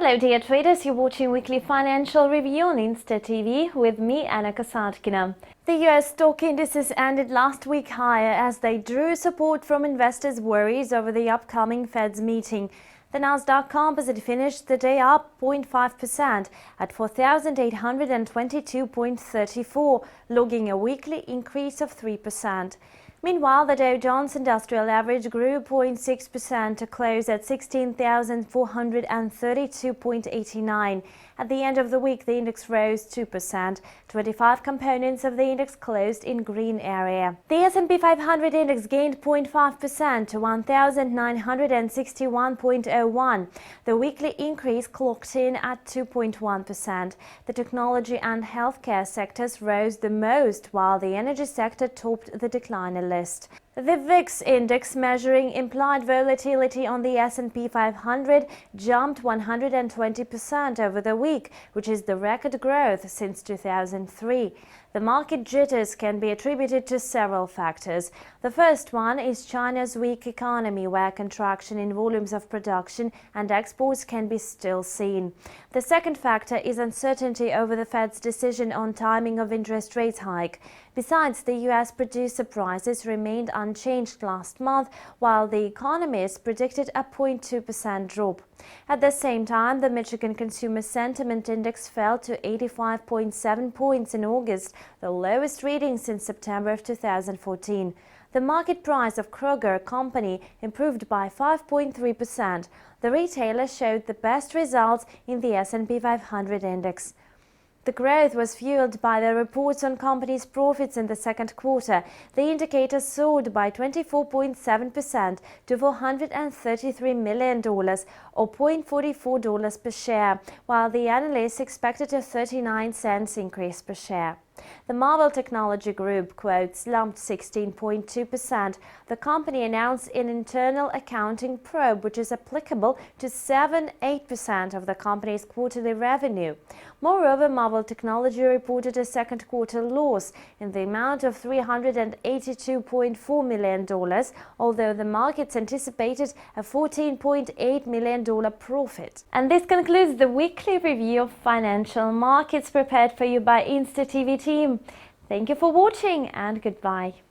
Hello dear traders, you're watching weekly financial review on Insta TV with me, Anna Kasatkina. The US stock indices ended last week higher as they drew support from investors' worries over the upcoming Fed's meeting. The Nasdaq Composite finished the day up 0.5% at 4,822.34, logging a weekly increase of 3%. Meanwhile, the Dow Jones Industrial Average grew 0.6% to close at 16,432.89. At the end of the week, the index rose 2%. 25 components of the index closed in green area. The S&P 500 index gained 0.5% to 1,961.01. The weekly increase clocked in at 2.1%. The technology and healthcare sectors rose the most, while the energy sector topped the decliner list. The VIX index, measuring implied volatility on the S&P 500, jumped 120% over the week, which is the record growth since 2003. The market jitters can be attributed to several factors. The first one is China's weak economy, where contraction in volumes of production and exports can be still seen. The second factor is uncertainty over the Fed's decision on timing of interest rate hike. Besides, the US producer prices remained unchanged last month, while the economists predicted a 0.2% drop. At the same time, the Michigan Consumer Sentiment Index fell to 85.7 points in August, the lowest reading since September of 2014. The market price of Kroger Company improved by 5.3%. The retailer showed the best results in the S&P 500 index. The growth was fueled by the reports on companies' profits in the second quarter. The indicator soared by 24.7% to $433 million, or $0.44 per share, while the analysts expected a 39-cent increase per share. The Marvell Technology Group, quote, slumped 16.2%. The company announced an internal accounting probe which is applicable to 7–8% of the company's quarterly revenue. Moreover, Marvell Technology reported a second quarter loss in the amount of $382.4 million, although the markets anticipated a $14.8 million profit. And this concludes the weekly review of financial markets prepared for you by Insta TV team. Thank you for watching and goodbye.